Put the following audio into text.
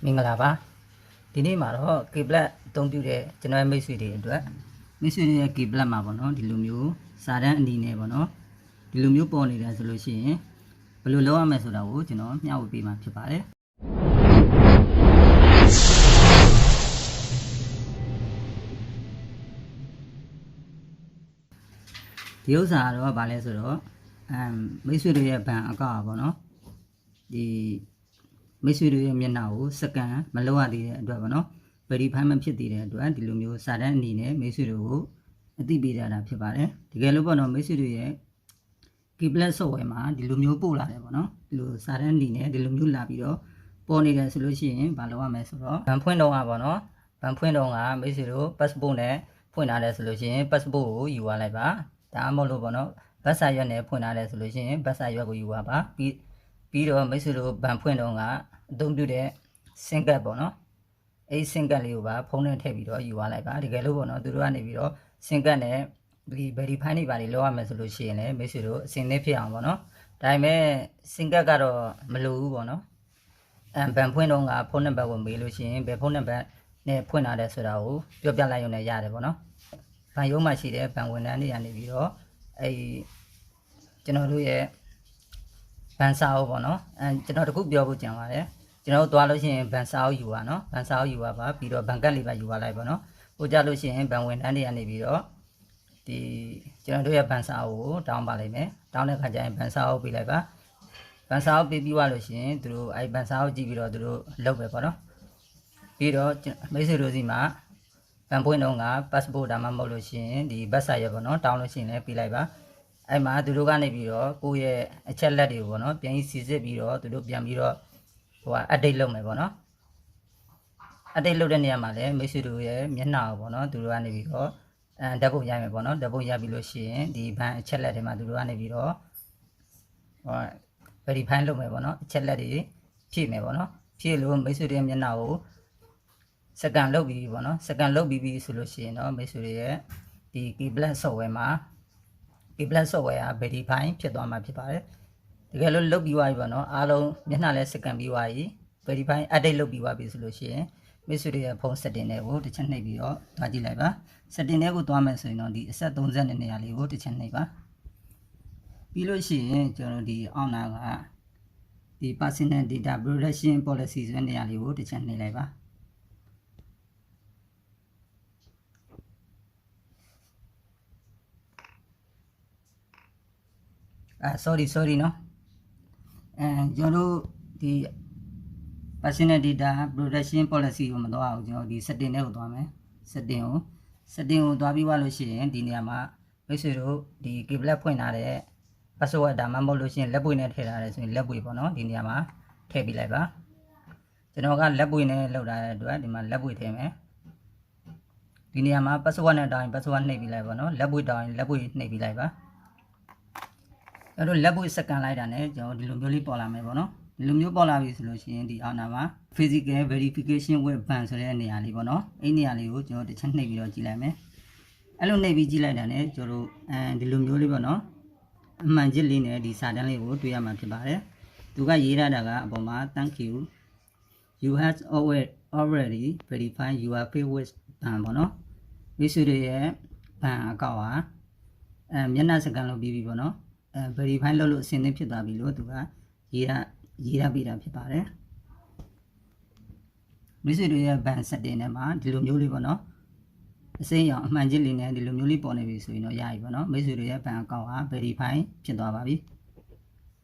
မင်္ဂလာပါဒီနေ့မှာတော့ Keyblad အသုံးပြုတဲ့ကျွန်တော်ရဲ့မိတ်ဆွေတွေအတွက်မိတ်ဆွေတွေရဲ့ Keyblad မှာပေါ့နော်ဒီလိုမျိုးစာတန်းအနီနဲ့ပေါ့နော်ဒီလိုမျိုးပေါ်နေတယ်ဆိုလို့ရှိရင်ဘယ်လိုလုပ်ရမလဲဆိုတာကိုကျွန်တော်မျှဝေပေးမှာဖြစ်ပါတယ်ဒီဥစ္စာကတော့ဗာလဲဆိုတော့မိတ်ဆွေတွေရဲ့ဘဏ်အကောင့်ပါပေါ့နော်ဒီမိတ်ဆွေတွေရဲ့မျက်နှာကိုစကန်မလုပ်ရသေးတဲ့အတွက်ပေါ့နော် verify မဖြစ်သေးတဲ့အတွက်ဒီလိုမျိုးစာတန်းအနေနဲ့မိတ်ဆွေတွေကိုအသိပေးကြတာဖြစ်ပါတယ်တကယ်လို့ပေါ့နော်မိတ်ဆွေတွေရဲ့ Keyblad software မှာဒီလိုမျိုးပို့လာတယ်ပေါ့နော်ဒီလိုစာတန်းအနေနဲ့ဒီလိုမျိုးလာပြီးတော့ပေါ်နေတယ်ဆိုလို့ရှိရင်မလုပ်ရမယ်ဆိုတော့ဘဏ်ဖွင့်တော့ပေါ့နော်ဘဏ်ဖွင့်တော့မိတ်ဆွေတို့ passport နဲ့ဖွင့်ထားတယ်ဆိုလို့ရှိရင် passport ကိုယူသွားလိုက်ပါဒါမှမဟုတ်လို့ပေါ့နော်ဘတ်စာရွက်နဲ့ဖွင့်ထားတယ်ဆိုလို့ရှိရင်ဘတ်စာရွက်ကိုယူသွားပါပြီးတော့မိတ်ဆွေတို့ဘဏ်ဖွင့်တော့အသုံးပြုတဲ့ SIM card ပေါ့နော်အဲ့ SIM card လေးကိုပါဖုန်းနဲ့ထည့်ပြီးတော့ယူသွားလိုက်ပါတကယ်လို့ပေါ့နော်သူတို့ကနေပြီးတော့ SIM card နဲ့ဒီ verify နေပါလေလောက်ရမယ်ဆိုလို့ရှိရင်လည်းမိတ်ဆွေတို့အစင်သစ်ဖြစ်အောင်ပေါ့နော်ဒါပေမဲ့ SIM card ကတော့မလိုဘူးပေါ့နော်ဘဏ်ဖွင့်တော့ဖုန်းနံပါတ်ကိုမေးလို့ရှိရင်ဘယ်ဖုန်းနံပါတ်နဲ့ဖွင့်ထားတယ်ဆိုတာကိုပြောပြလိုက်ရုံနဲ့ရတယ်ပေါ့နော်ဘဏ်ရုံးမှာရှိတဲ့ဘဏ်ဝန်ထမ်းတွေကနေပြီးတော့အဲ့ကျွန်တော်တို့ရဲ့ဘန်စာအုပ်ပေါ့နော်ကျွန်တော်တခုပြောဖို့ကြံပါတယ်ကျွန်တော်တို့သွားလို့ရှိရင်ဘန်စာအုပ်ယူပါနော်ဘန်စာအုပ်ယူပါပြီးတော့ဘန်ကတ်လေးပါယူပါလိုက်ပေါ့နော်ဟိုကြလို့ရှိရင်ဘန်ဝန်ထမ်းတွေကနေပြီးတော့ဒီကျွန်တော်တို့ရဲ့ဘန်စာအုပ်ကိုတောင်းပါလိမ့်မယ်တောင်းတဲ့ခါကျရင်ဘန်စာအုပ်ပေးလိုက်ပါဘန်စာအုပ်ပေးပြီးသွားလို့ရှိရင်သူတို့အဲ့ဘန်စာအုပ်ကြည့်ပြီးတော့သူတို့လုပ်ပဲပေါ့နော်ပြီးတော့မိတ်ဆွေတို့စီမှာဘန်ပွင့်တော့passport ဒါမှမဟုတ်လို့ရှိရင်ဒီဘတ်စာရွက်ပေါ့နော်တောင်းလို့ရှိရင်လည်းပေးလိုက်ပါအဲ့မှာသူတို့ကနေပြီးတော့ကိုယ့်ရဲ့အချက်လက်တွေကိုပေါ့နော်ပြန်စီစစ်ပြီးတော့သူတို့ပြန်ပြီးတော့update လုပ်မယ်ပေါ့နော် update လုပ်တဲ့နေရာမှာလည်းမိတ်ဆွေတို့ရဲ့မျက်နှာကိုပေါ့နော်သူတို့ကနေပြီးတော့ဓာတ်ပုံရိုက်မယ်ပေါ့နော်ဓာတ်ပုံရိုက်ပြီးလို့ရှိရင်ဒီဘန်အချက်လက်တွေမှာသူတို့ကနေပြီးတော့verify လုပ်မယ်ပေါ့နော်အချက်လက်တွေဖြည့်မယ်ပေါ့နော်ဖြည့်လို့မိတ်ဆွေတွေရဲ့မျက်နှာကိုစကန်လုပ်ပြီးပေါ့နော်စကန်လုပ်ပြီးဆိုလို့ရှိရင်တော့မိတ်ဆွေတွေရဲ့ဒီ Keyblad software မှာ Keyblad software က verify ဖြစ်သွားမှာဖြစ်ပါတယ်တကယ်လို့လုပ်ပြီးသွားပြီပေါ့နော်အားလုံးမျက်နှာလဲစကန်ပြီးသွားပြီ verify update လုပ်ပြီးသွားပြီဆိုလို့ရှိရင်မိတ်ဆွေတွေရဲ့ဖုန်း setting တွေကိုတစ်ချက်နှိပ်ပြီးတော့တွားကြည့်လိုက်ပါ setting တွေကိုတွားမယ်ဆိုရင်တော့ဒီအဆက်30နဲ့နေရာလေးကိုတစ်ချက်နှိပ်ပါပြီးလို့ရှိရင်ကျွန်တော်ဒီအောက်နာကဒီ personal data protection policy ဆိုတဲ့နေရာလေးကိုတစ်ချက်နှိပ်လိုက်ပါsorry နော်ကျွန်တော်တို့ဒီ personal data protection policy ကိုမသွားအောင်ကျွန်တော်ဒီ setting တွေကိုသွားမယ် setting ကိုသွားပြီးသွားလို့ရှိရင်ဒီနေရာမှာမိတ်ဆွေတို့ဒီ Keyblad ဖွင့်ထားတဲ့ password ဒါမှမဟုတ်လို့ရှိရင်လက်ပွေနဲ့ထည့်ထားတယ်ဆိုရင်လက်ပွေပေါ့နော်ဒီနေရာမှာထည့်ပေးလိုက်ပါကျွန်တော်ကလက်ပွေနဲ့လောက်ထားတဲ့အတွက်ဒီမှာလက်ပွေထည့်မယ်ဒီနေရာမှာ password နဲ့တောင်းရင် password နှိပ်ပေးလိုက်ပါနော်လက်ပွေတောင်းရင်လက်ပွေနှိပ်ပေးလိုက်ပါအဲ့တော့လက်ပွေစကန်လိုက်တာနဲ့ကျွန်တော်ဒီလိုမျိုးလေးပေါ်လာမယ်ပေါ့နော်ဒီလိုမျိုးပေါ်လာပြီဆိုလို့ရှိရင်ဒီအောက်နာမှာ physical verification with ban ဆိုတဲ့နေရာလေးပေါ့နော်အဲ့နေရာလေးကိုကျွန်တော်တစ်ချက်နှိပ်ပြီးတော့ကြည့်လိုက်မယ်အဲ့လိုနှိပ်ပြီးကြည့်လိုက်တာနဲ့ကျွန်တော်ဒီလိုမျိုးလေးပေါ့နော်အမှန်ချစ်လေးနဲ့ဒီစာတန်းလေးကိုတွေ့ရမှာဖြစ်ပါတယ်သူကရေးထားတာကအပေါ်မှာ thank you have already verified your favorite ban ပေါ့နော်မိတ်ဆွေတွေရဲ့ဘန်အကောင့်ဟာမျက်နှာစကန်လုပ်ပြီးပြီပေါ့နော်verify လုပ်လို့အဆင်သင့်ဖြစ်သွားပြီလို့သူကရေးရပေးတာဖြစ်ပါတယ်မိတ်ဆွေတွေရဲ့ဘန် setting ထဲမှာဒီလိုမျိုးလေးပေါ့နော်အစိမ်းရောင်အမှန်ချစ်လေးနဲ့ဒီလိုမျိုးလေးပေါ်နေပြီဆိုရင်တော့ရပြီပေါ့နော်မိတ်ဆွေတွေရဲ့ဘန်အကောင့်ဟာ verify ဖြစ်သွားပါပြီ